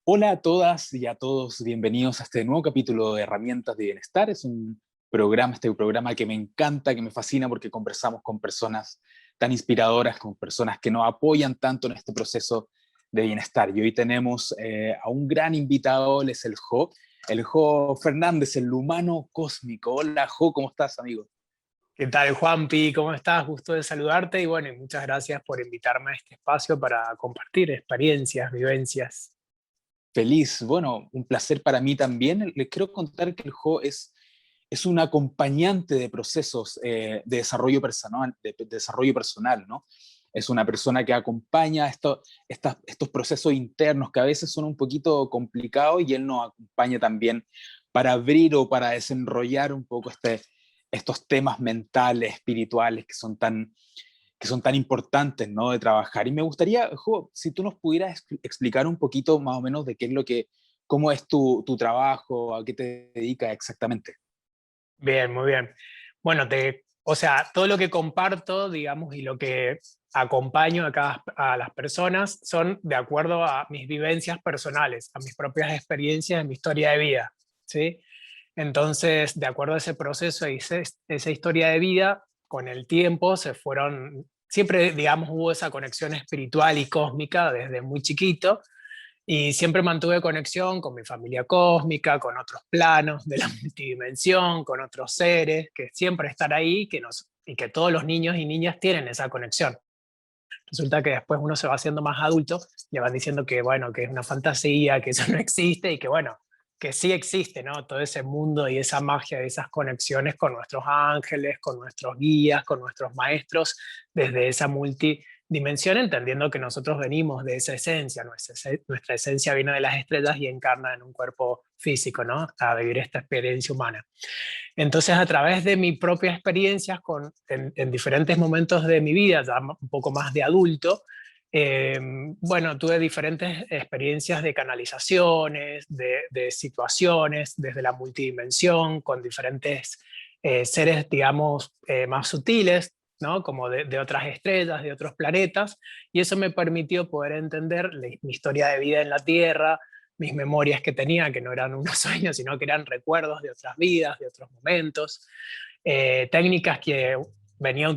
Hola a todas y a todos, bienvenidos a este nuevo capítulo de Herramientas de Bienestar. Es un programa, este programa que me encanta, que me fascina porque conversamos con personas tan inspiradoras, con personas que nos apoyan tanto en este proceso de bienestar. Y hoy tenemos a un gran invitado, él es el Jo Fernández, el humano cósmico. Hola Jo, ¿cómo estás, amigo? ¿Qué tal, Juanpi? ¿Cómo estás? Gusto de saludarte y bueno, y muchas gracias por invitarme a este espacio para compartir experiencias, vivencias. Feliz, bueno, un placer para mí también. Les quiero contar que el Jo es un acompañante de procesos de desarrollo personal, ¿no? Es una persona que acompaña estos procesos internos que a veces son un poquito complicados y él nos acompaña también para abrir o para desenrollar un poco estos temas mentales, espirituales que son tan importantes, ¿no? De trabajar. Y me gustaría, Jo, si tú nos pudieras explicar un poquito más o menos de qué es cómo es tu trabajo, a qué te dedicas exactamente. Bien, muy bien. Bueno, o sea, todo lo que comparto, digamos, y lo que acompaño a las personas son de acuerdo a mis vivencias personales, a mis propias experiencias, a mi historia de vida, ¿sí? Entonces, de acuerdo a ese proceso y esa historia de vida, con el tiempo siempre, digamos, hubo esa conexión espiritual y cósmica desde muy chiquito, y siempre mantuve conexión con mi familia cósmica, con otros planos de la multidimensión, con otros seres, que siempre están ahí y que todos los niños y niñas tienen esa conexión. Resulta que después uno se va haciendo más adulto, le van diciendo que, bueno, que es una fantasía, que eso no existe y que, bueno, que sí existe, ¿no? Todo ese mundo y esa magia de esas conexiones con nuestros ángeles, con nuestros guías, con nuestros maestros, desde esa multidimensión, entendiendo que nosotros venimos de esa esencia, nuestra esencia viene de las estrellas y encarna en un cuerpo físico, ¿no? A vivir esta experiencia humana. Entonces, a través de mi propia experiencia en diferentes momentos de mi vida, ya un poco más de adulto, bueno, tuve diferentes experiencias de canalizaciones, de situaciones, desde la multidimensión, con diferentes seres, digamos, más sutiles, ¿no? Como de otras estrellas, de otros planetas, y eso me permitió poder entender mi historia de vida en la Tierra, mis memorias que tenía, que no eran unos sueños, sino que eran recuerdos de otras vidas, de otros momentos, técnicas que venía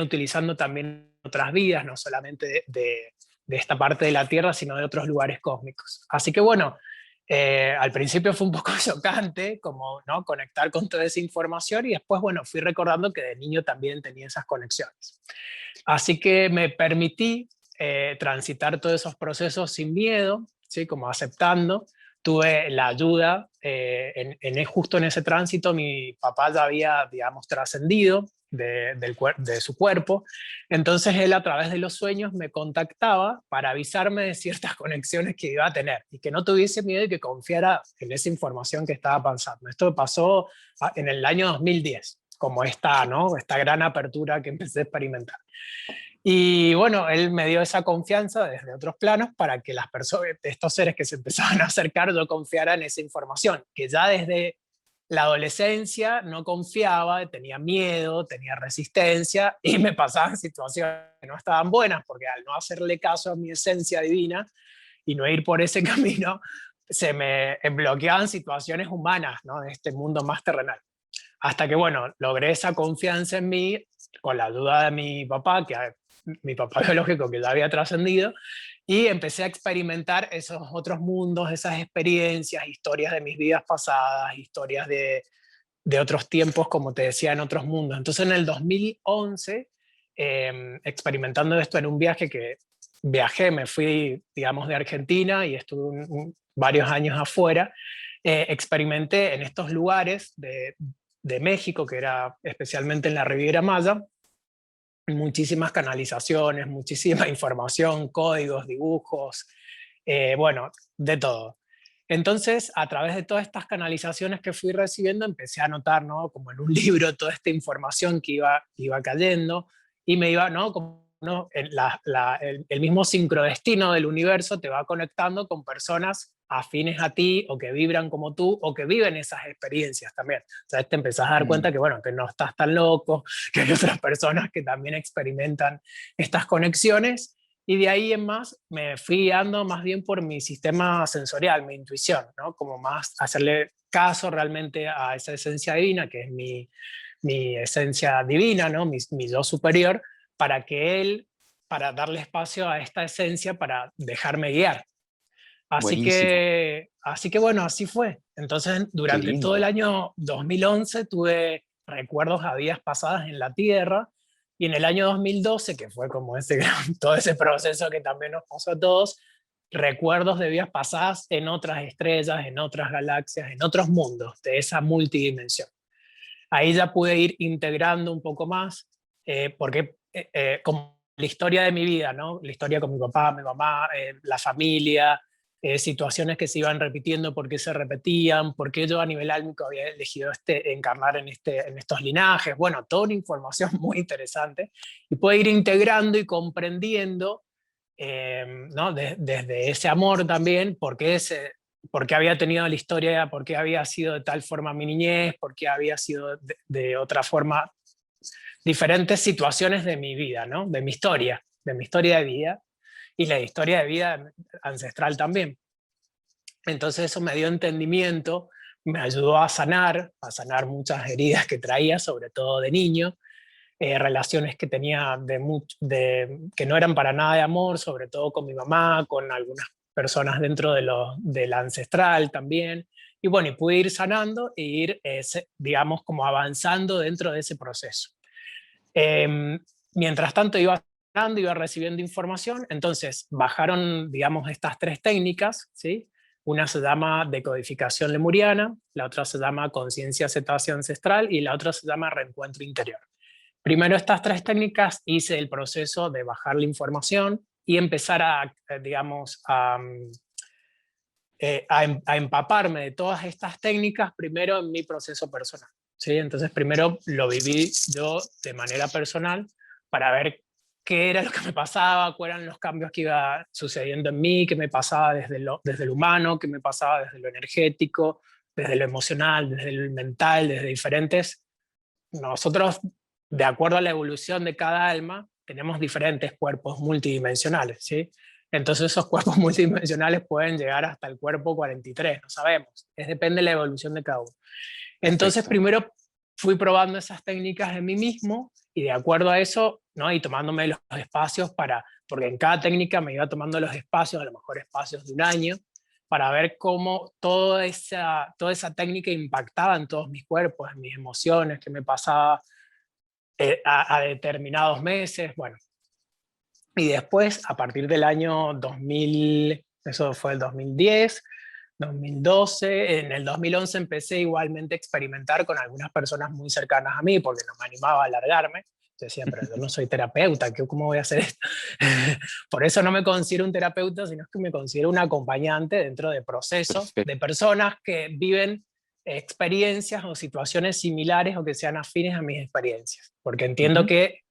utilizando también en otras vidas, no solamente de esta parte de la Tierra, sino de otros lugares cósmicos. Así que bueno, al principio fue un poco chocante, como ¿no? conectar con toda esa información, y después, bueno, fui recordando que de niño también tenía esas conexiones. Así que me permití transitar todos esos procesos sin miedo, ¿sí? Como aceptando. Tuve la ayuda, justo en ese tránsito mi papá ya había, digamos, trascendido de su cuerpo, entonces él a través de los sueños me contactaba para avisarme de ciertas conexiones que iba a tener y que no tuviese miedo y que confiara en esa información que estaba pasando. Esto pasó en el año 2010, como ¿no? Esta gran apertura que empecé a experimentar. Y bueno, él me dio esa confianza desde otros planos para que las personas, estos seres que se empezaban a acercar, yo confiara en esa información, que ya desde la adolescencia no confiaba, tenía miedo, tenía resistencia y me pasaban situaciones que no estaban buenas, porque al no hacerle caso a mi esencia divina y no ir por ese camino, se me bloqueaban situaciones humanas, ¿no? De este mundo más terrenal. Hasta que, bueno, logré esa confianza en mí con la ayuda de mi papá, mi papá biológico que ya había trascendido, y empecé a experimentar esos otros mundos, esas experiencias, historias de mis vidas pasadas, historias de otros tiempos, como te decía, en otros mundos. Entonces en el 2011, experimentando esto en un viaje que viajé, me fui, digamos, de Argentina y estuve varios años afuera, experimenté en estos lugares de México, que era especialmente en la Riviera Maya, muchísimas canalizaciones, muchísima información, códigos, dibujos, bueno, de todo. Entonces, a través de todas estas canalizaciones que fui recibiendo, empecé a notar, ¿no? Como en un libro, toda esta información que iba cayendo y me iba, ¿no? Como, ¿no? El mismo sincrodestino del universo te va conectando con personas afines a ti o que vibran como tú o que viven esas experiencias también. Entonces te empezás a dar Mm, cuenta que, bueno, que no estás tan loco, que hay otras personas que también experimentan estas conexiones y de ahí en más me fui guiando más bien por mi sistema sensorial, mi intuición, ¿no? Como más hacerle caso realmente a esa esencia divina, que es mi esencia divina, ¿no? Mi yo superior, para que él, para darle espacio a esta esencia, para dejarme guiar. buenísimo, Así que bueno, así fue. Entonces, qué durante todo el lindo. año 2011 tuve recuerdos a vidas pasadas en la Tierra y en el año 2012, que fue como todo ese proceso que también nos pasó a todos, recuerdos de vidas pasadas en otras estrellas, en otras galaxias, en otros mundos de esa multidimensión. Ahí ya pude ir integrando un poco más, porque como la historia de mi vida, ¿no? La historia con mi papá, mi mamá, la familia, situaciones que se iban repitiendo, por qué se repetían, por qué yo a nivel álmico había elegido encarnar en estos linajes, bueno, toda una información muy interesante, y pude ir integrando y comprendiendo, ¿no? Desde ese amor también, por qué había tenido la historia, por qué había sido de tal forma mi niñez, por qué había sido de otra forma diferentes situaciones de mi vida, ¿no? De mi historia de vida y la historia de vida ancestral también. Entonces eso me dio entendimiento, me ayudó a sanar muchas heridas que traía, sobre todo de niño, relaciones que tenía que no eran para nada de amor, sobre todo con mi mamá, con algunas personas dentro de la ancestral también. Y bueno, y pude ir sanando e ir, digamos, como avanzando dentro de ese proceso. Eh, Mientras tanto iba sanando, iba recibiendo información, entonces bajaron, digamos, estas tres técnicas, ¿sí? Una se llama decodificación lemuriana, la otra se llama conciencia cetácea ancestral y la otra se llama reencuentro interior. Primero estas tres técnicas hice el proceso de bajar la información y empezar digamos, a empaparme de todas estas técnicas primero en mi proceso personal. ¿Sí? Entonces primero lo viví yo de manera personal para ver qué era lo que me pasaba, cuáles eran los cambios que iba sucediendo en mí, qué me pasaba desde lo humano, qué me pasaba desde lo energético, desde lo emocional, desde lo mental, desde diferentes. Nosotros, de acuerdo a la evolución de cada alma, tenemos diferentes cuerpos multidimensionales, ¿sí? Entonces esos cuerpos multidimensionales pueden llegar hasta el cuerpo 43, no sabemos, depende de la evolución de cada uno. Entonces Perfecto. primero fui probando esas técnicas en mí mismo y de acuerdo a eso, ¿no? Y tomándome los espacios porque en cada técnica me iba tomando los espacios, a lo mejor espacios de un año, para ver cómo toda esa técnica impactaba en todos mis cuerpos, en mis emociones, qué me pasaba a determinados meses, bueno. Y después, a partir del año 2000, eso fue el 2010, 2012, en el 2011 empecé igualmente a experimentar con algunas personas muy cercanas a mí, porque no me animaba a alargarme. Yo decía, pero yo no soy terapeuta, ¿cómo voy a hacer esto? Por eso no me considero un terapeuta, sino que me considero un acompañante dentro de procesos de Perfecto. personas que viven experiencias o situaciones similares o que sean afines a mis experiencias. Porque entiendo Ujú, que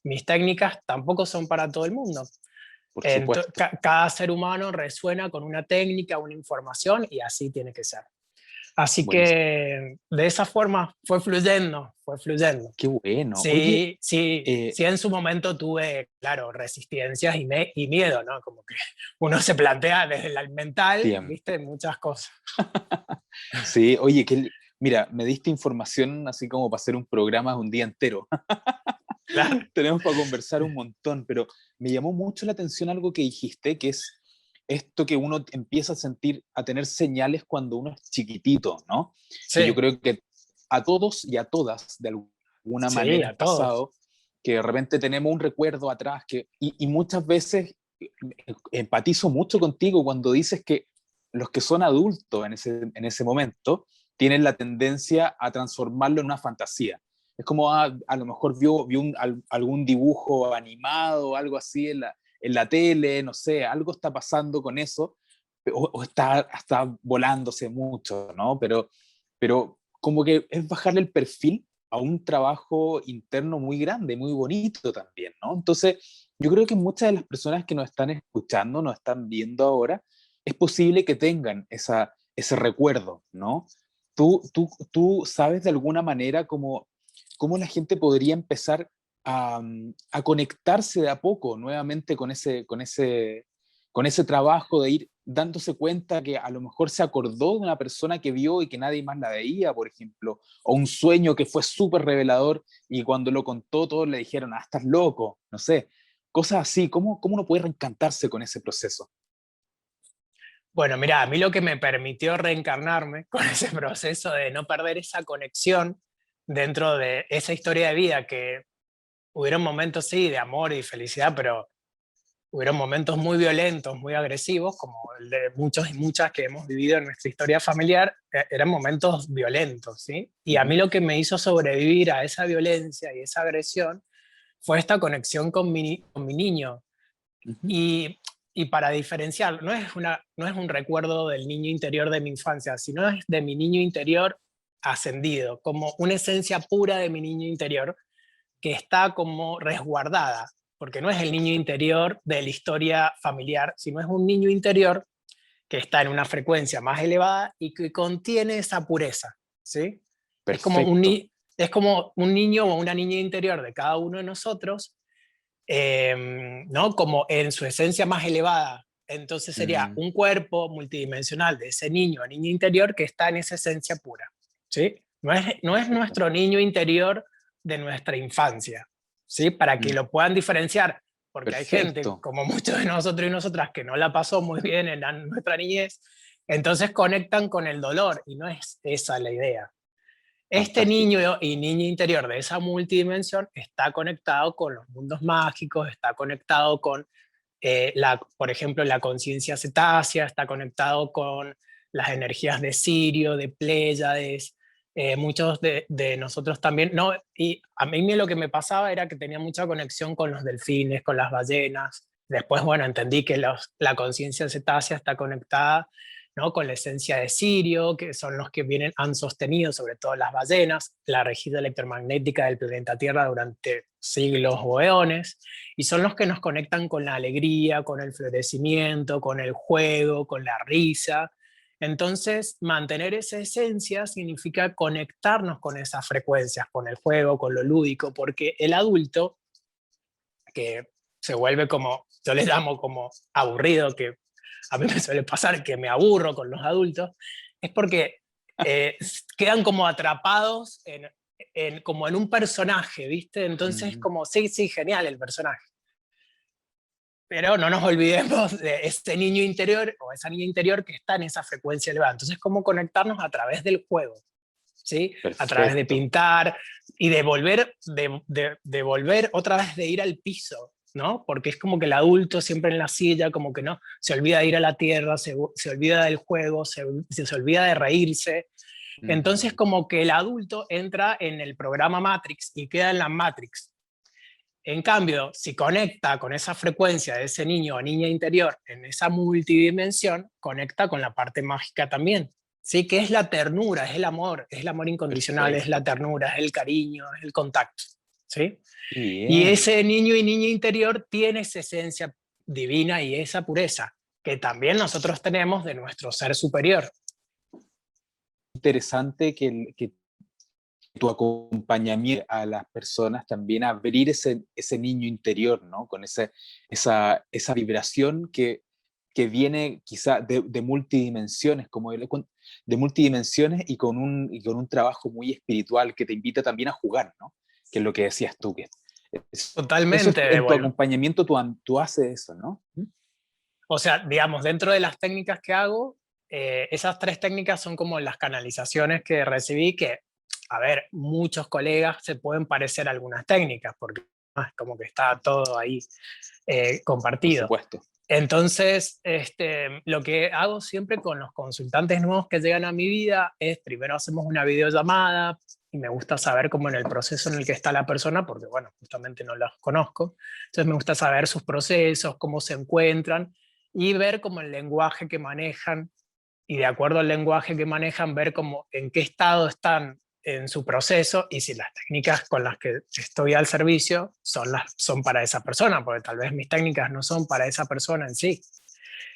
mis técnicas tampoco son para todo el mundo. por supuesto. Cada ser humano resuena con una técnica, una información y así tiene que ser. Así Buenísimo. que de esa forma fue fluyendo, fue fluyendo. Qué bueno. Oye, Sí, sí, eh, sí, en su momento tuve, claro, resistencias y miedo, ¿no? Como que uno se plantea desde el mental, bien. viste, muchas cosas. Sí, oye, mira, me diste información así como para hacer un programa un día entero. Claro, Tenemos para conversar un montón, pero me llamó mucho la atención algo que dijiste, que es esto que uno empieza a sentir, a tener señales cuando uno es chiquitito, ¿no? Que yo sí, creo que a todos y a todas, de alguna sí, manera, a ha todos. pasado, que de repente tenemos un recuerdo atrás, y muchas veces empatizo mucho contigo cuando dices que los que son adultos en ese momento tienen la tendencia a transformarlo en una fantasía. Es como a lo mejor vio algún dibujo animado o algo así en la tele, no sé, algo está pasando con eso, o está volándose mucho, ¿no? Pero como que es bajarle el perfil a un trabajo interno muy grande, muy bonito también, ¿no? Entonces, yo creo que muchas de las personas que nos están escuchando, nos están viendo ahora, es posible que tengan ese recuerdo, ¿no? Tú sabes de alguna manera cómo la gente podría empezar a conectarse de a poco nuevamente con ese trabajo de ir dándose cuenta que a lo mejor se acordó de una persona que vio y que nadie más la veía, por ejemplo, o un sueño que fue súper revelador y cuando lo contó todos le dijeron, ah, estás loco, no sé, cosas así. ¿Cómo uno puede reencantarse con ese proceso? Bueno, mira, a mí lo que me permitió reencarnarme con ese proceso de no perder esa conexión dentro de esa historia de vida, que hubieron momentos, sí, de amor y felicidad, pero hubieron momentos muy violentos, muy agresivos, como el de muchos y muchas que hemos vivido en nuestra historia familiar, eran momentos violentos, ¿sí? Y a mí Ujú, lo que me hizo sobrevivir a esa violencia y esa agresión fue esta conexión con mi niño. ujú. Y, y para diferenciar, no es un recuerdo del niño interior de mi infancia, sino es de mi niño interior ascendido, como una esencia pura de mi niño interior que está como resguardada, porque no es el niño interior de la historia familiar, sino es un niño interior que está en una frecuencia más elevada y que contiene esa pureza, ¿sí? Es como un, Perfecto. es como un niño o una niña interior de cada uno de nosotros, ¿no? Como en su esencia más elevada. Entonces sería Mm, un cuerpo multidimensional de ese niño o niña interior que está en esa esencia pura, ¿sí? No es perfecto. nuestro niño interior de nuestra infancia, ¿sí? Para que Mm, lo puedan diferenciar, porque hay gente, perfecto. como muchos de nosotros y nosotras, que no la pasó muy bien en nuestra niñez, entonces conectan con el dolor y no es esa la idea. Este Fantástico. niño y niña interior de esa multidimensión está conectado con los mundos mágicos, está conectado con, por ejemplo, la conciencia cetácea, está conectado con las energías de Sirio, de Pléyades, muchos de nosotros también, no, y a mí lo que me pasaba era que tenía mucha conexión con los delfines, con las ballenas. Después, bueno, entendí que la conciencia cetácea está conectada, ¿no? Con la esencia de Sirio, que son los que han sostenido sobre todo las ballenas, la regida electromagnética del planeta Tierra durante siglos o eones, y son los que nos conectan con la alegría, con el florecimiento, con el juego, con la risa. Entonces, mantener esa esencia significa conectarnos con esas frecuencias, con el juego, con lo lúdico, porque el adulto, que se vuelve como, yo le llamo como aburrido, que a mí me suele pasar que me aburro con los adultos, es porque eh, quedan como atrapados como en un personaje, ¿viste? Entonces, Mm, como, sí, sí, genial el personaje. Pero no nos olvidemos de ese niño interior o esa niña interior que está en esa frecuencia elevada. Entonces, ¿cómo conectarnos a través del juego? ¿Sí? A través de perfecto. pintar y de volver, de volver otra vez de ir al piso, ¿no? Porque es como que el adulto siempre en la silla, como que no, se olvida de ir a la tierra, se olvida del juego, se olvida de reírse. Entonces Mm. como que el adulto entra en el programa Matrix y queda en la Matrix. En cambio, si conecta con esa frecuencia de ese niño o niña interior en esa multidimensión, conecta con la parte mágica también. Sí, que es la ternura, es el amor incondicional, es la Perfecto. ternura, es el cariño, es el contacto. ¿Sí? Qué Y bien. ese niño y niña interior tiene esa esencia divina y esa pureza que también nosotros tenemos de nuestro ser superior. Interesante que tu acompañamiento a las personas también a abrir ese niño interior, ¿no? Con esa vibración que viene quizá de multidimensiones, de multidimensiones y con un trabajo muy espiritual que te invita también a jugar, ¿no? Que es lo que decías tú, que eso Totalmente en tu devuelvo. acompañamiento tú haces eso, ¿no? O sea, digamos, dentro de las técnicas que hago, esas tres técnicas son como las canalizaciones que recibí, que, a ver, muchos colegas se pueden parecer a algunas técnicas, porque como que está todo ahí Por compartido. supuesto. Entonces, lo que hago siempre con los consultantes nuevos que llegan a mi vida es, primero hacemos una videollamada y me gusta saber cómo en el proceso en el que está la persona, porque bueno, justamente no los conozco. Entonces me gusta saber sus procesos, cómo se encuentran. y ver como el lenguaje que manejan, y de acuerdo al lenguaje que manejan, ver como en qué estado están en su proceso y si las técnicas con las que estoy al servicio son para esa persona, porque tal vez mis técnicas no son para esa persona en sí.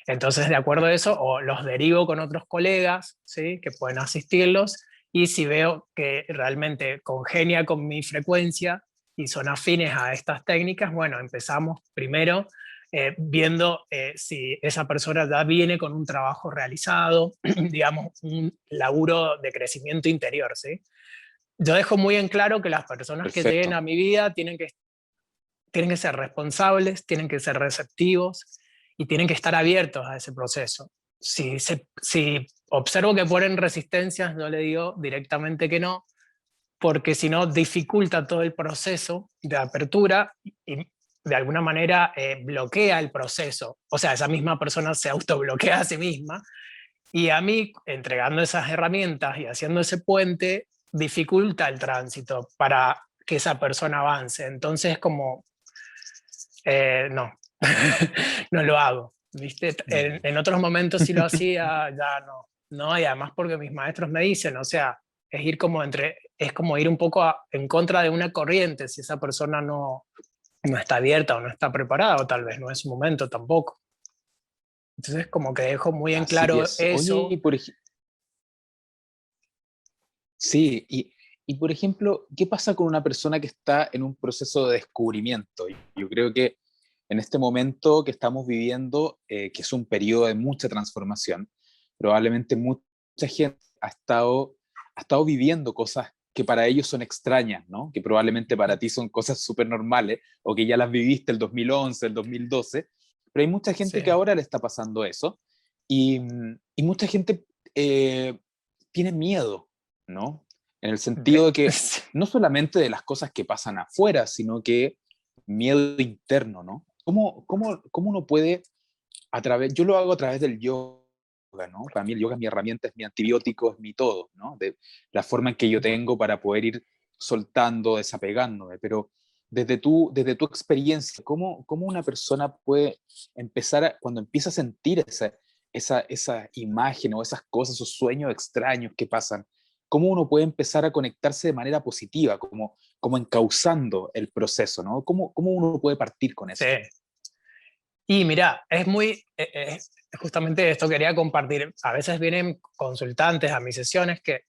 Entonces, de acuerdo a eso, o los derivo con otros colegas, ¿sí?, que pueden asistirlos, y si veo que realmente congenia con mi frecuencia y son afines a estas técnicas, bueno, empezamos primero viendo si esa persona ya viene con un trabajo realizado, digamos, un laburo de crecimiento interior, ¿sí? Yo dejo muy en claro que las personas que lleguen Perfecto. a mi vida tienen que ser responsables, tienen que ser receptivos y tienen que estar abiertos a ese proceso. Si observo que ponen resistencias, yo le digo directamente que no, porque si no dificulta todo el proceso de apertura y de alguna manera bloquea el proceso. O sea, esa misma persona se autobloquea a sí misma, y a mí, entregando esas herramientas y haciendo ese puente, dificulta el tránsito para que esa persona avance. Entonces, como no, no lo hago, ¿viste? Mm. En otros momentos sí lo hacía, ya no. No, y además porque mis maestros me dicen, o sea, es como ir un poco en contra de una corriente, si esa persona no está abierta o no está preparada, o tal vez no es su momento tampoco. Entonces, como que dejo muy en Así claro es. Oye, eso. sí, y por ejemplo, ¿qué pasa con una persona que está en un proceso de descubrimiento? Yo creo que en este momento que estamos viviendo, que es un periodo de mucha transformación, probablemente mucha gente ha estado viviendo cosas que para ellos son extrañas, ¿no? Que probablemente para ti son cosas súper normales o que ya las viviste el 2011, el 2012, pero hay mucha Sí, gente que ahora le está pasando eso y mucha gente tiene miedo, ¿no? En el sentido de que no solamente de las cosas que pasan afuera, sino que miedo interno, ¿no? ¿Cómo uno puede, yo lo hago a través del yoga, ¿no? Para mí el yoga es mi herramienta, es mi antibiótico, es mi todo, ¿no? De la forma en que yo tengo para poder ir soltando, desapegándome, pero desde tu experiencia, ¿cómo una persona puede empezar, cuando empieza a sentir esa imagen o esas cosas, esos sueños extraños que pasan, cómo uno puede empezar a conectarse de manera positiva, como encauzando el proceso, ¿no? ¿Cómo uno puede partir con sí. eso? Y mira, justamente esto quería compartir. A veces vienen consultantes a mis sesiones que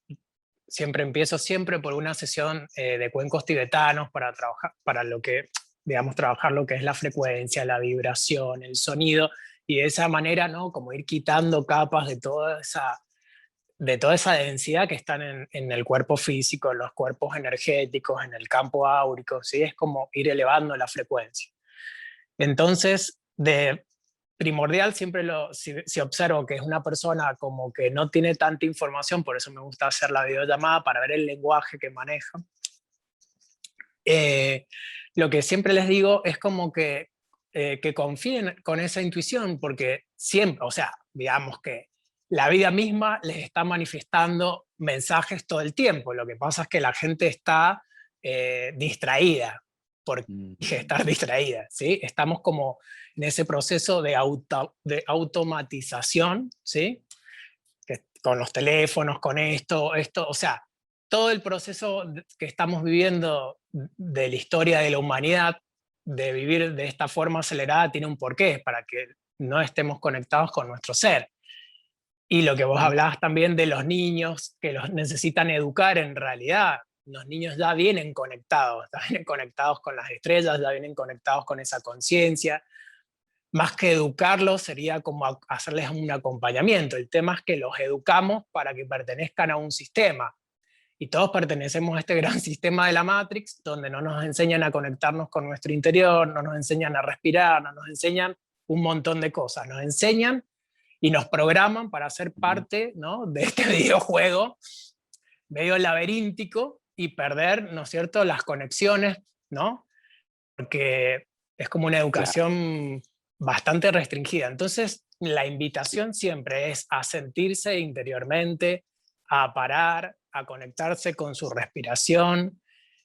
siempre empiezo siempre por una sesión de cuencos tibetanos para trabajar, para lo que, digamos, trabajar lo que es la frecuencia, la vibración, el sonido, y de esa manera, ¿no? Como ir quitando capas de toda esa densidad que están en el cuerpo físico, en los cuerpos energéticos, en el campo áurico, ¿sí? Es como ir elevando la frecuencia. Entonces, de primordial siempre si observo que es una persona como que no tiene tanta información, por eso me gusta hacer la videollamada para ver el lenguaje que maneja. Eh, lo que siempre les digo es como que confíen con esa intuición, porque siempre, o sea, digamos que la vida misma les está manifestando mensajes todo el tiempo. Lo que pasa es que la gente está distraída, por Mm, estar distraída, ¿sí? Estamos como en ese proceso de automatización, ¿sí? Con los teléfonos, con esto, o sea, todo el proceso que estamos viviendo de la historia de la humanidad, de vivir de esta forma acelerada, tiene un porqué, para que no estemos conectados con nuestro ser. Y lo que vos mm, hablabas también de los niños, que los necesitan educar en realidad. Los niños ya vienen conectados con las estrellas, ya vienen conectados con esa conciencia. Más que educarlos sería como hacerles un acompañamiento. El tema es que los educamos para que pertenezcan a un sistema. Y todos pertenecemos a este gran sistema de la Matrix, donde no nos enseñan a conectarnos con nuestro interior, no nos enseñan a respirar, no nos enseñan un montón de cosas. Nos enseñan y nos programan para ser mm. parte, ¿no?, de este videojuego medio laberíntico y perder, ¿no es cierto?, las conexiones, ¿no? Porque es como una Claro. educación bastante restringida. Entonces, la invitación siempre es a sentirse interiormente, a parar, a conectarse con su respiración.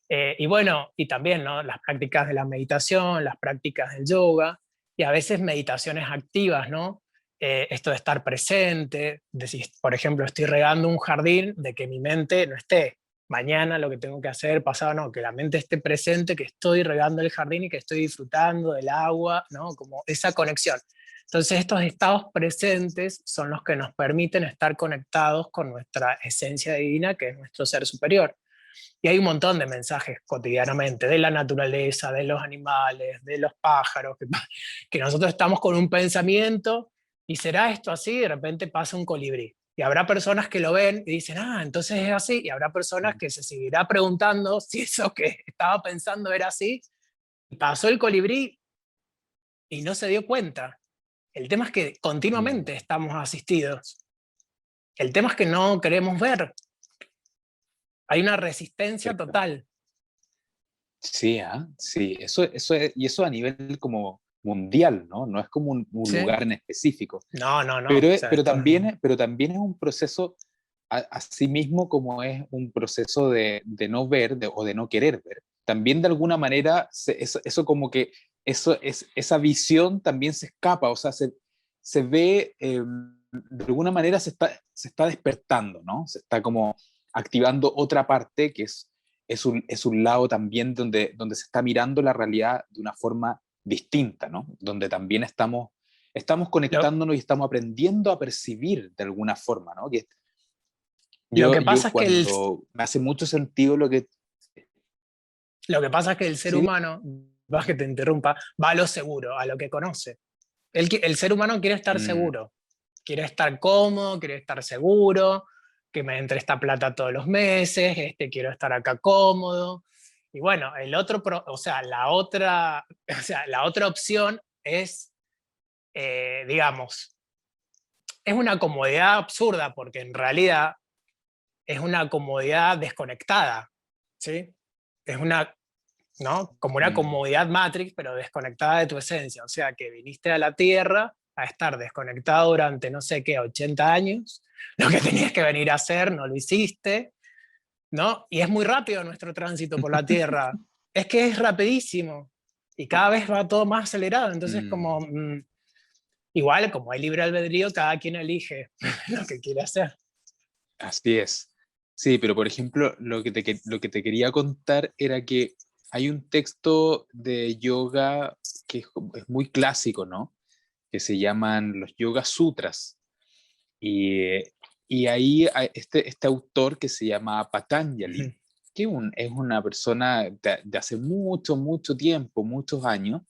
Y bueno, y también, ¿no?, las prácticas de la meditación, las prácticas del yoga. y a veces meditaciones activas, ¿no? Esto de estar presente, de si, por ejemplo, estoy regando un jardín, de que mi mente no esté mañana lo que tengo que hacer, pasado, no, que la mente esté presente, que estoy regando el jardín y que estoy disfrutando del agua, ¿no? Como esa conexión. Entonces estos estados presentes son los que nos permiten estar conectados con nuestra esencia divina, que es nuestro ser superior. Y hay un montón de mensajes cotidianamente, de la naturaleza, de los animales, de los pájaros, que nosotros estamos con un pensamiento, y será esto así, de repente pasa un colibrí. Y habrá personas que lo ven y dicen, ah, entonces es así, y habrá personas que se seguirá preguntando si eso que estaba pensando era así, y pasó el colibrí y no se dio cuenta. El tema es que Mm. continuamente estamos asistidos. El tema es que no queremos ver. Hay una resistencia Perfecto. total. Sí, sí, y eso a nivel como mundial, ¿no? No es como un ¿Sí? lugar en específico. No, no, no. O sea, esto Pero también es un proceso, así mismo como es un proceso de no ver o de no querer ver. También de alguna manera, eso como que, esa visión también se escapa, o sea, se ve, de alguna manera se está despertando, ¿no? Se está como activando otra parte que es un lado también donde se está mirando la realidad de una forma distinta, ¿no? Donde también estamos lo, conectándonos y estamos aprendiendo a percibir de alguna forma, ¿no? Que lo que yo pasa es que cuando me hace mucho sentido lo que... lo que pasa es que el ser Sí, humano, vas que te interrumpa, va a lo seguro, a lo que conoce. El ser humano quiere estar mm, seguro, quiere estar cómodo, quiere estar seguro, que me entre esta plata todos los meses, quiero estar acá cómodo. Y bueno, el otro, o sea, o sea, la otra opción es, digamos, es una comodidad absurda, porque en realidad es una comodidad desconectada, ¿sí? Es una, ¿no? Como una mm, comodidad Matrix, pero desconectada de tu esencia. O sea, que viniste a la Tierra a estar desconectado durante, no sé qué, 80 años. Lo que tenías que venir a hacer, no lo hiciste, ¿no? Y es muy rápido nuestro tránsito por la Tierra. Es que es rapidísimo. Y cada vez va todo más acelerado. Entonces, como, mm, igual, como hay libre albedrío, cada quien elige lo que quiere hacer. así es. Sí, pero por ejemplo, lo que te quería contar era que hay un texto de yoga que es muy clásico, ¿no? Que se llaman los Yoga Sutras. Y, y ahí este autor que se llama Patanjali, que es una persona de hace mucho, mucho tiempo, muchos años,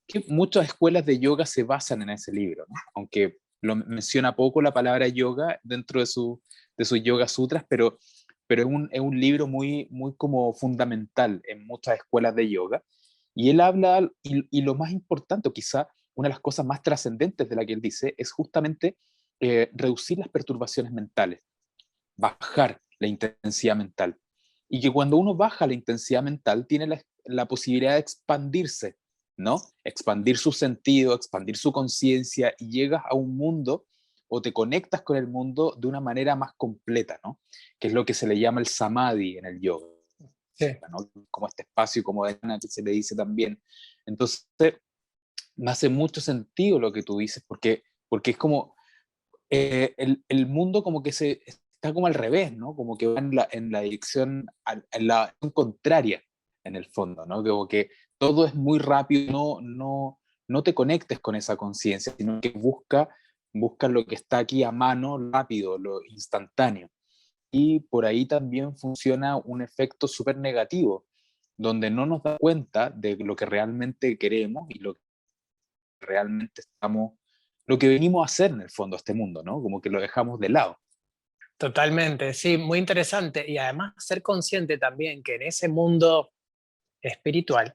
que muchas escuelas de yoga se basan en ese libro, ¿no? Aunque lo menciona poco la palabra yoga dentro de sus Yoga Sutras, pero es un libro muy, muy como fundamental en muchas escuelas de yoga. Y él habla, y lo más importante, o quizá una de las cosas más trascendentes de la que él dice, es justamente reducir las perturbaciones mentales, bajar la intensidad mental. Y que cuando uno baja la intensidad mental, tiene la posibilidad de expandirse, ¿no? Expandir su sentido, expandir su conciencia y llegas a un mundo o te conectas con el mundo de una manera más completa, ¿no? Que es lo que se le llama el samadhi en el yoga, Sí, ¿no? Como este espacio como de que se le dice también. Entonces, me hace mucho sentido lo que tú dices, porque es como el mundo como que se está como al revés, ¿no? Como que va en la dirección, en la dirección contraria, en el fondo, ¿no? Como que todo es muy rápido, no te conectes con esa conciencia, sino que busca lo que está aquí a mano, rápido, lo instantáneo. Y por ahí también funciona un efecto súper negativo, donde no nos da cuenta de lo que realmente queremos y lo que realmente estamos, lo que venimos a hacer en el fondo a este mundo, ¿no? Como que lo dejamos de lado. totalmente, sí, muy interesante. Y además ser consciente también que en ese mundo espiritual,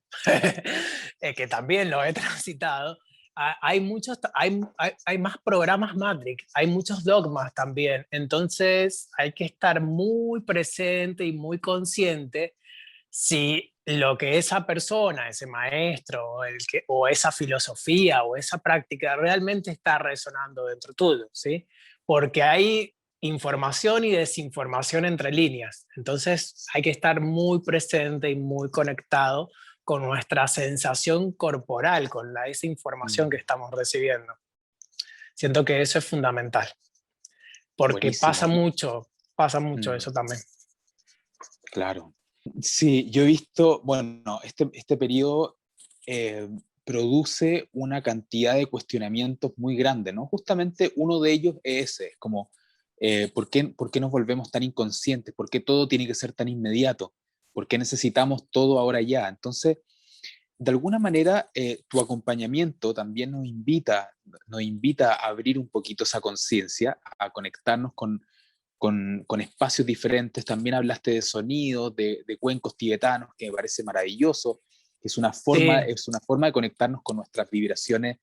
que también lo he transitado, hay muchos, hay más programas Matrix, hay muchos dogmas también. Entonces hay que estar muy presente y muy consciente si lo que esa persona, ese maestro, o esa filosofía o esa práctica realmente está resonando dentro tuyo, ¿sí? Porque hay información y desinformación entre líneas. Entonces hay que estar muy presente y muy conectado con nuestra sensación corporal, con esa información que estamos recibiendo. Siento que eso es fundamental, porque Buenísimo, pasa mucho mm, eso también. claro. Sí, yo he visto, bueno, este periodo eh, produce una cantidad de cuestionamientos muy grandes, ¿no? Justamente uno de ellos es ese, como, por qué nos volvemos tan inconscientes? ¿Por qué todo tiene que ser tan inmediato? ¿Por qué necesitamos todo ahora ya? Entonces, de alguna manera, tu acompañamiento también nos invita a abrir un poquito esa conciencia, a conectarnos con espacios diferentes. También hablaste de sonidos, de cuencos tibetanos, que me parece maravilloso. Sí, Es una forma de conectarnos con nuestras vibraciones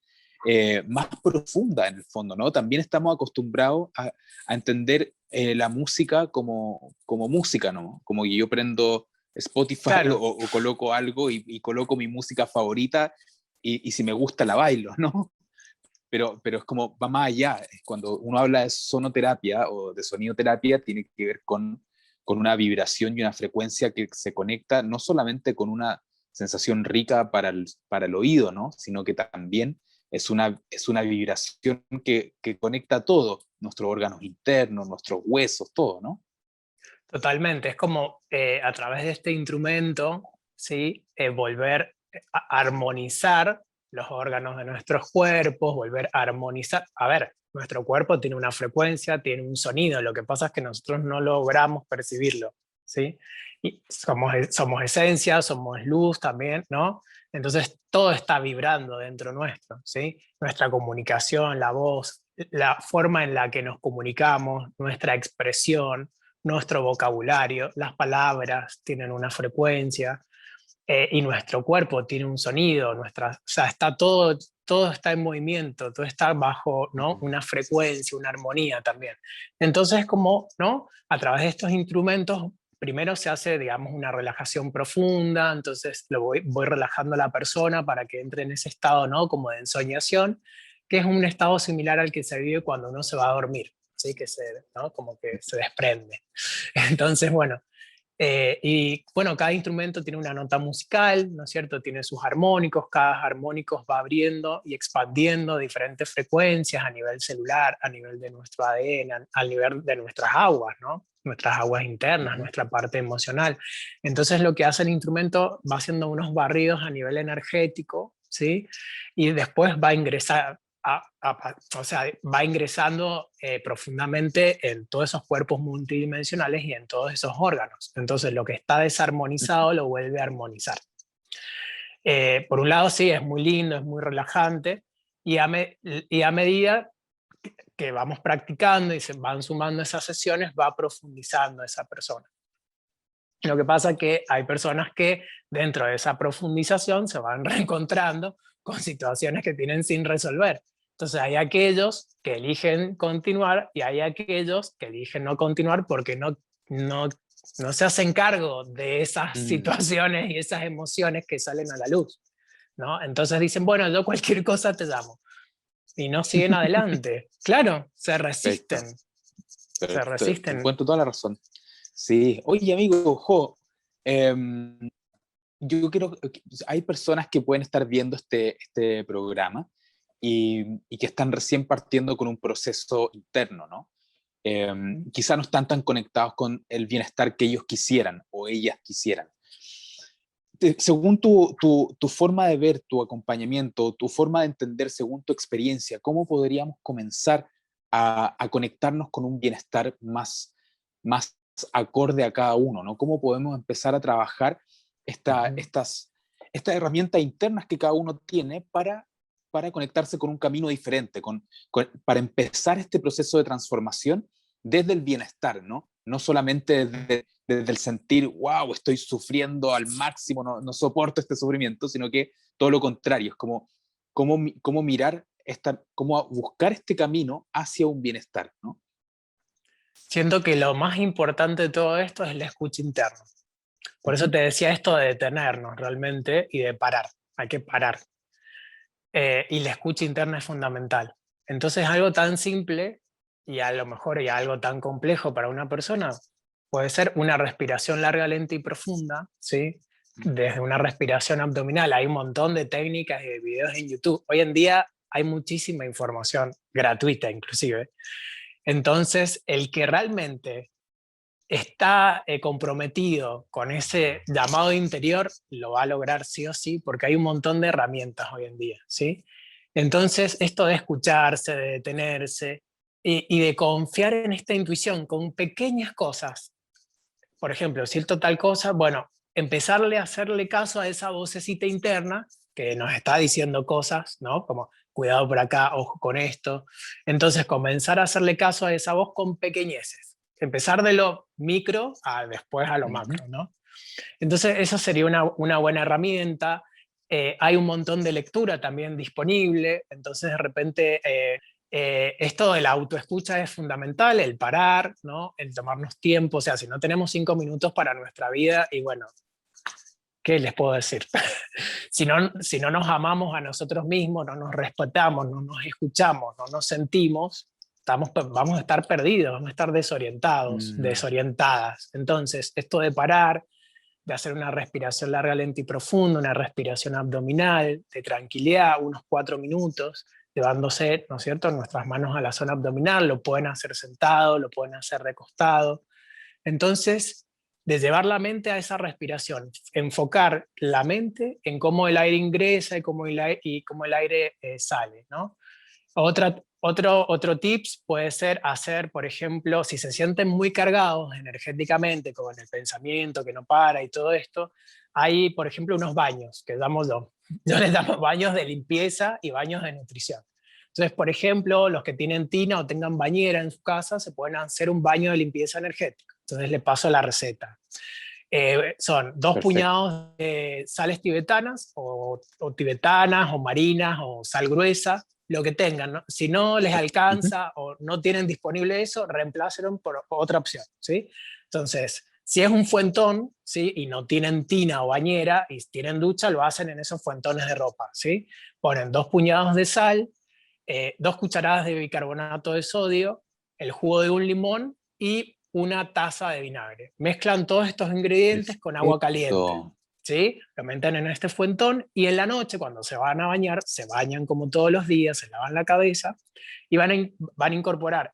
más profundas en el fondo, ¿no? También estamos acostumbrados a entender la música como música, ¿no? Como que yo prendo Spotify claro. o coloco algo y coloco mi música favorita y si me gusta la bailo, ¿no? Pero es como, va más allá. Cuando uno habla de sonoterapia o de sonidoterapia, tiene que ver con una vibración y una frecuencia que se conecta no solamente con una sensación rica para el oído, ¿no? Sino que también es una vibración que conecta todo, nuestros órganos internos, nuestros huesos, todo, ¿no? Totalmente, es como a través de este instrumento, ¿sí? Volver a armonizar los órganos de nuestros cuerpos, volver a armonizar. A ver, nuestro cuerpo tiene una frecuencia, tiene un sonido, lo que pasa es que nosotros no logramos percibirlo, ¿sí? Y somos esencia, somos luz también, ¿no? Entonces todo está vibrando dentro nuestro, ¿sí? Nuestra comunicación, la voz, la forma en la que nos comunicamos, nuestra expresión, nuestro vocabulario, las palabras tienen una frecuencia y nuestro cuerpo tiene un sonido, o sea, está todo está en movimiento, todo está bajo, ¿no? Una frecuencia, una armonía también. Entonces, como, ¿no? A través de estos instrumentos, primero se hace, digamos, una relajación profunda, entonces voy relajando a la persona para que entre en ese estado, ¿no? Como de ensoñación, que es un estado similar al que se vive cuando uno se va a dormir, ¿sí? Que se, ¿no? Como que se desprende. Entonces, bueno, y bueno, cada instrumento tiene una nota musical, ¿no es cierto? Tiene sus armónicos, cada armónico va abriendo y expandiendo diferentes frecuencias a nivel celular, a nivel de nuestro ADN, a nivel de nuestras aguas, ¿no? Nuestras aguas internas, Ujú. nuestra parte emocional. Entonces lo que hace el instrumento va haciendo unos barridos a nivel energético, ¿sí? Y después va a ingresar, o sea, va ingresando profundamente en todos esos cuerpos multidimensionales y en todos esos órganos. Entonces, lo que está desarmonizado lo vuelve a armonizar. Por un lado, sí, es muy lindo, es muy relajante, y a medida que vamos practicando y se van sumando esas sesiones, va profundizando esa persona. Lo que pasa es que hay personas que dentro de esa profundización se van reencontrando con situaciones que tienen sin resolver. Entonces hay aquellos que eligen continuar y hay aquellos que eligen no continuar porque no se hacen cargo de esas Mm, situaciones y esas emociones que salen a la luz, ¿no? Entonces dicen, bueno, yo cualquier cosa te llamo. Y no siguen adelante. Claro, perfecto, se te resisten. encuentro toda la razón. Sí, oye amigo, em, yo creo que hay personas que pueden estar viendo este programa y que están recién partiendo con un proceso interno, ¿no? Quizá no están tan conectados con el bienestar que ellos quisieran o ellas quisieran. Según tu forma de ver tu acompañamiento, tu forma de entender según tu experiencia, ¿cómo podríamos comenzar a conectarnos con un bienestar más acorde a cada uno, ¿no? ¿Cómo podemos empezar a trabajar Ujú. estas herramientas internas que cada uno tiene para conectarse con un camino diferente, para empezar este proceso de transformación desde el bienestar, ¿no? No solamente desde el sentir, wow, estoy sufriendo al máximo, no soporto este sufrimiento, sino que todo lo contrario, es como cómo mirar, cómo buscar este camino hacia un bienestar, ¿no? Siento que lo más importante de todo esto es la escucha interna. Por eso Ujú, te decía esto de detenernos realmente y de parar. Hay que parar. Y la escucha interna es fundamental. Entonces, algo tan simple y a lo mejor y algo tan complejo para una persona puede ser una respiración larga, lenta y profunda, ¿sí? desde una respiración abdominal. Hay un montón de técnicas y de videos en YouTube. Hoy en día hay muchísima información gratuita inclusive. Entonces, el que realmente está comprometido con ese llamado interior, lo va a lograr sí o sí, porque hay un montón de herramientas hoy en día, ¿sí? Entonces, esto de escucharse, de detenerse y de confiar en esta intuición con pequeñas cosas. Por ejemplo, siento tal cosa, bueno, empezarle a hacerle caso a esa vocecita interna que nos está diciendo cosas, ¿no? Como, cuidado por acá, ojo con esto. Entonces, comenzar a hacerle caso a esa voz con pequeñeces. Empezar de lo micro a después a lo macro, ¿no? Entonces, eso sería una buena herramienta. Hay un montón de lectura también disponible, entonces de repente esto de la autoescucha es fundamental, el parar, ¿no? El tomarnos tiempo, o sea, si no tenemos 5 minutos para nuestra vida, y bueno, ¿qué les puedo decir? Si no nos amamos a nosotros mismos, no nos respetamos, no nos escuchamos, no nos sentimos, vamos a estar perdidos, vamos a estar desorientados, Mm, desorientadas. Entonces, esto de parar, de hacer una respiración larga, lenta y profunda, una respiración abdominal, de tranquilidad, unos 4 minutos, llevándose, ¿no es cierto?, nuestras manos a la zona abdominal, lo pueden hacer sentado, lo pueden hacer recostado. Entonces, de llevar la mente a esa respiración, enfocar la mente en cómo el aire ingresa y cómo el aire sale, ¿no? Otro tips puede ser hacer, por ejemplo, si se sienten muy cargados energéticamente con el pensamiento que no para y todo esto, hay, por ejemplo, unos baños que yo les damos baños de limpieza y baños de nutrición. Entonces, por ejemplo, los que tienen tina o tengan bañera en su casa se pueden hacer un baño de limpieza energética. Entonces, le paso la receta. Son 2 perfecto. puñados de sales tibetanas o tibetanas o marinas o sal gruesa, lo que tengan, ¿no? Si no les Ujú. alcanza o no tienen disponible eso, reemplácenlo por otra opción, ¿sí? Entonces, si es un fuentón, ¿sí? Y no tienen tina o bañera y tienen ducha, lo hacen en esos fuentones de ropa, ¿sí? Ponen 2 puñados de sal, 2 cucharadas de bicarbonato de sodio, el jugo de un limón y una taza de vinagre. Mezclan todos estos ingredientes con agua caliente, Perfecto. ¿sí? Lo meten en este fuentón y en la noche, cuando se van a bañar, se bañan como todos los días, se lavan la cabeza y van a incorporar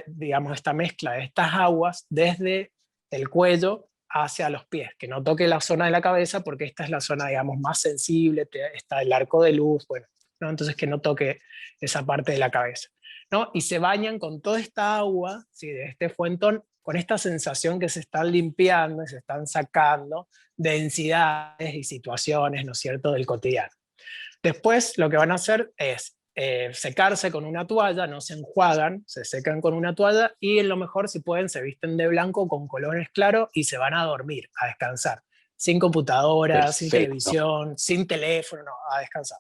digamos, esta mezcla de estas aguas desde el cuello hacia los pies, que no toque la zona de la cabeza porque esta es la zona, digamos, más sensible, está el arco de luz, bueno, ¿no? Entonces que no toque esa parte de la cabeza, ¿no? Y se bañan con toda esta agua, ¿sí? De este fuentón, con esta sensación que se están limpiando y se están sacando densidades y situaciones, ¿no es cierto?, del cotidiano. Después lo que van a hacer es secarse con una toalla, no se enjuagan, se secan con una toalla y en lo mejor si pueden se visten de blanco con colores claros y se van a dormir, a descansar, sin computadora, sin Perfecto. televisión, sin teléfono, no, a descansar,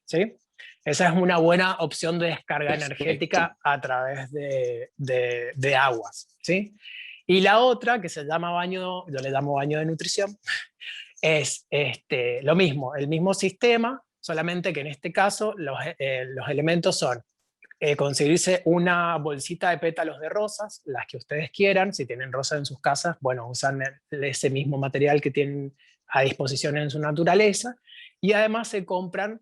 ¿sí? Esa es una buena opción de descarga Perfecto. energética a través de aguas, ¿sí? Y la otra, que se llama baño, yo le llamo baño de nutrición, es lo mismo, el mismo sistema, solamente que en este caso los elementos son conseguirse una bolsita de pétalos de rosas, las que ustedes quieran, si tienen rosas en sus casas, bueno, usan ese mismo material que tienen a disposición en su naturaleza, y además se compran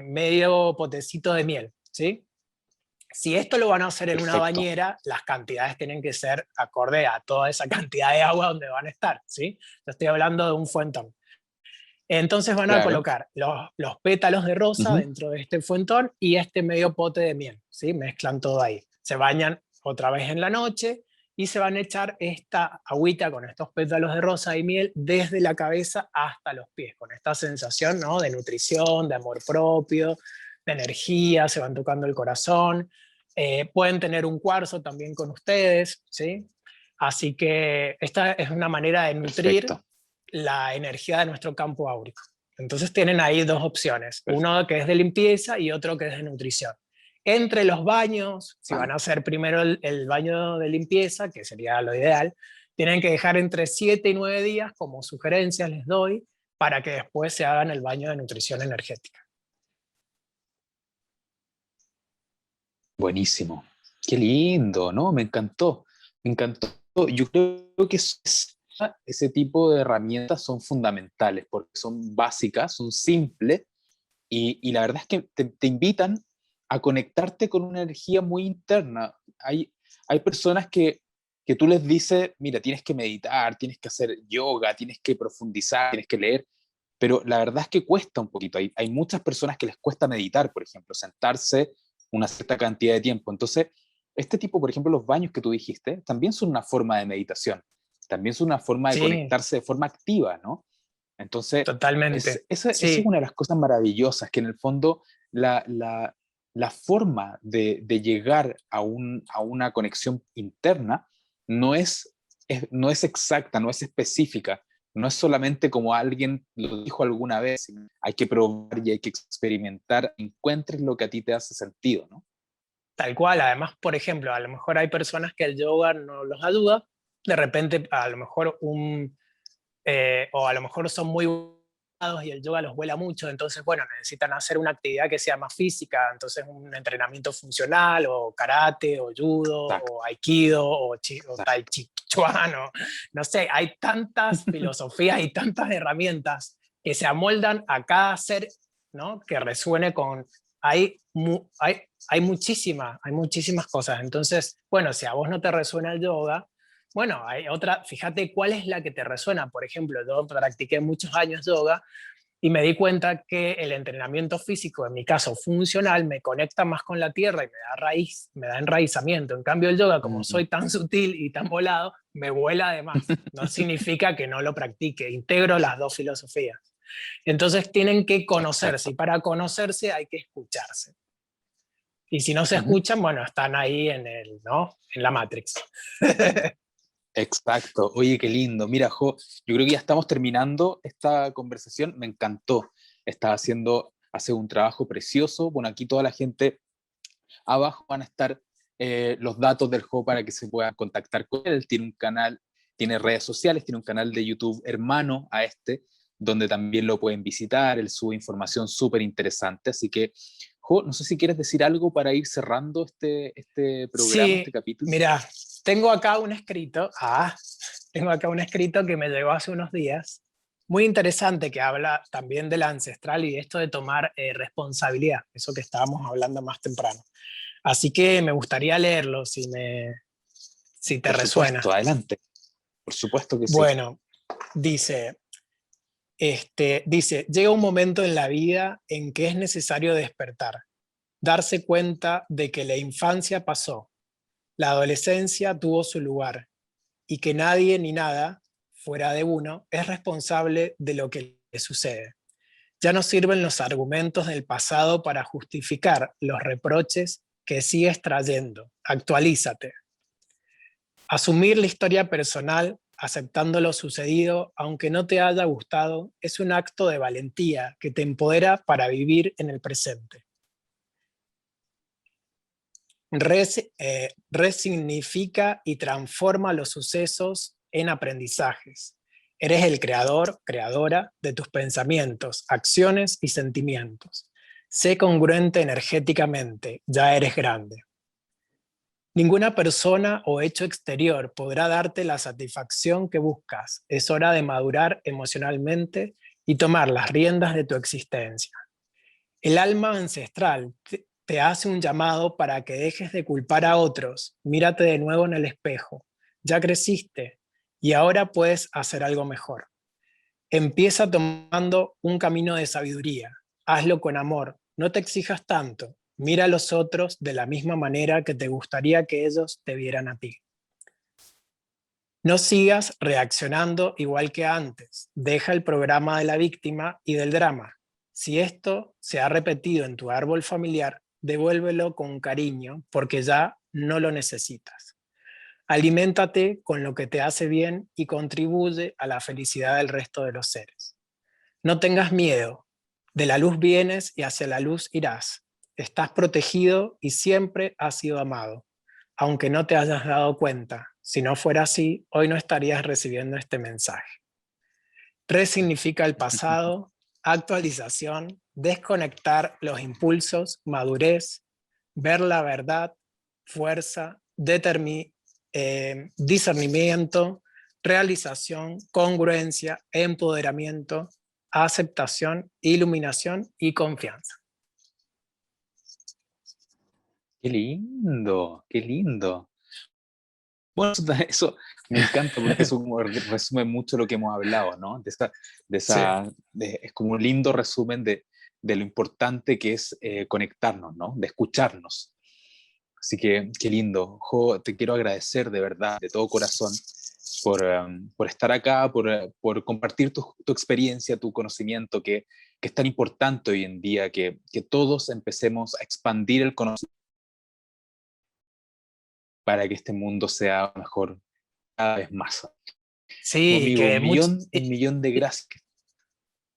medio potecito de miel, ¿sí? Si esto lo van a hacer en una Perfecto. bañera, las cantidades tienen que ser acorde a toda esa cantidad de agua donde van a estar, ¿sí? Yo estoy hablando de un fuentón. Entonces van a Claro. colocar los pétalos de rosa Ujú. dentro de este fuentón y este medio pote de miel, ¿sí? Mezclan todo ahí. Se bañan otra vez en la noche y se van a echar esta agüita con estos pétalos de rosa y miel desde la cabeza hasta los pies, con esta sensación, ¿no?, de nutrición, de amor propio, de energía, se van tocando el corazón. Pueden tener un cuarzo también con ustedes, ¿sí? Así que esta es una manera de nutrir Perfecto. la energía de nuestro campo áurico. Entonces tienen ahí dos opciones, Perf- uno que es de limpieza y otro que es de nutrición. Entre los baños, si van a hacer primero el baño de limpieza, que sería lo ideal, tienen que dejar entre 7 y 9 días, como sugerencias les doy, para que después se hagan el baño de nutrición energética. Buenísimo. Qué lindo, ¿no? Me encantó. Me encantó. Yo creo que ese tipo de herramientas son fundamentales porque son básicas, son simples y la verdad es que te invitan a conectarte con una energía muy interna. Hay personas que tú les dices, mira, tienes que meditar, tienes que hacer yoga, tienes que profundizar, tienes que leer, pero la verdad es que cuesta un poquito. Hay muchas personas que les cuesta meditar, por ejemplo, sentarse una cierta cantidad de tiempo. Entonces, este tipo, por ejemplo, los baños que tú dijiste, también son una forma de meditación, también son una forma de Sí, conectarse de forma activa, ¿no? Entonces, totalmente. esa es Sí, una de las cosas maravillosas, que en el fondo la forma de llegar a una conexión interna no no es exacta, no es específica, no es solamente como alguien lo dijo alguna vez, sino hay que probar y hay que experimentar, encuentres lo que a ti te hace sentido, ¿no? tal cual. Además, por ejemplo, a lo mejor hay personas que el yoga no los ayuda, de repente a lo mejor o a lo mejor son muy buenos y el yoga los vuela mucho, entonces, bueno, necesitan hacer una actividad que sea más física, entonces un entrenamiento funcional, o karate, o judo, Exacto, o aikido, o tai exacto. chi chuan, o no sé, hay tantas filosofías y tantas herramientas que se amoldan a cada ser, ¿no? Que resuene con... Hay, hay muchísimas cosas, entonces, bueno, si a vos no te resuena el yoga, bueno, hay otra, fíjate cuál es la que te resuena. Por ejemplo, yo practiqué muchos años yoga y me di cuenta que el entrenamiento físico, en mi caso funcional, me conecta más con la tierra y me da raíz, me da enraizamiento. En cambio, el yoga, como Mm. soy tan sutil y tan volado, me vuela de más. No significa que no lo practique, integro las dos filosofías. Entonces tienen que conocerse Exacto. y para conocerse hay que escucharse. Y si no se Ujú. escuchan, bueno, están ahí en el, ¿no? En la Matrix. Exacto. Oye, qué lindo. Mira, Jo, yo creo que ya estamos terminando esta conversación. Me encantó. Estás hace un trabajo precioso. Bueno, aquí toda la gente abajo van a estar los datos del Jo para que se puedan contactar con él. Tiene un canal, tiene redes sociales, tiene un canal de YouTube hermano a este, donde también lo pueden visitar. Él sube información súper interesante. Así que, Jo, no sé si quieres decir algo para ir cerrando este programa, este Sí, capítulo. mira, tengo acá un escrito, tengo acá un escrito que me llegó hace unos días, muy interesante, que habla también de la ancestral y de esto de tomar responsabilidad, eso que estábamos hablando más temprano. Así que me gustaría leerlo si te Por resuena. supuesto, adelante. Por supuesto que sí. Bueno, dice, llega un momento en la vida en que es necesario despertar, darse cuenta de que la infancia pasó, la adolescencia tuvo su lugar y que nadie ni nada, fuera de uno, es responsable de lo que le sucede. Ya no sirven los argumentos del pasado para justificar los reproches que sigues trayendo. Actualízate. Asumir la historia personal, aceptando lo sucedido, aunque no te haya gustado, es un acto de valentía que te empodera para vivir en el presente. Resignifica y transforma los sucesos en aprendizajes. Eres el creador, creadora de tus pensamientos, acciones y sentimientos. Sé congruente energéticamente, ya eres grande. Ninguna persona o hecho exterior podrá darte la satisfacción que buscas. Es hora de madurar emocionalmente y tomar las riendas de tu existencia. El alma ancestral te hace un llamado para que dejes de culpar a otros. Mírate de nuevo en el espejo. Ya creciste y ahora puedes hacer algo mejor. Empieza tomando un camino de sabiduría. Hazlo con amor. No te exijas tanto. Mira a los otros de la misma manera que te gustaría que ellos te vieran a ti. No sigas reaccionando igual que antes. Deja el programa de la víctima y del drama. Si esto se ha repetido en tu árbol familiar, devuélvelo con cariño porque ya no lo necesitas. Aliméntate con lo que te hace bien y contribuye a la felicidad del resto de los seres. No tengas miedo. De la luz vienes y hacia la luz irás. Estás protegido y siempre has sido amado, aunque no te hayas dado cuenta. Si no fuera así, hoy no estarías recibiendo este mensaje. Resignifica el pasado, actualización, desconectar los impulsos, madurez, ver la verdad, fuerza, discernimiento, realización, congruencia, empoderamiento, aceptación, iluminación y confianza. Qué lindo, qué lindo. Bueno, eso me encanta porque eso como resume mucho lo que hemos hablado, ¿no? Sí, Es como un lindo resumen de lo importante que es conectarnos, ¿no? De escucharnos. Así que qué lindo. Jo, te quiero agradecer de verdad, de todo corazón, por estar acá, por compartir tu experiencia, tu conocimiento, que es tan importante hoy en día, que todos empecemos a expandir el conocimiento para que este mundo sea mejor cada vez más. sí, Amigo, un millón de gracias.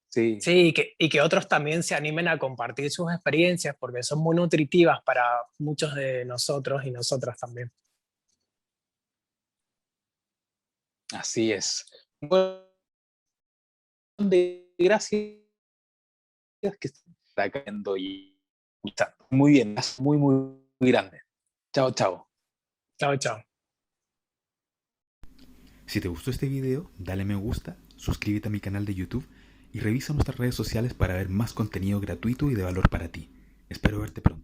Sí, sí, y que otros también se animen a compartir sus experiencias porque son muy nutritivas para muchos de nosotros y nosotras también. así es. Un millón de gracias que está cayendo y escuchando. Muy bien, muy, muy, muy grande. Chao, chao. Chao, chao. Si te gustó este video, dale me gusta, suscríbete a mi canal de YouTube y revisa nuestras redes sociales para ver más contenido gratuito y de valor para ti. Espero verte pronto.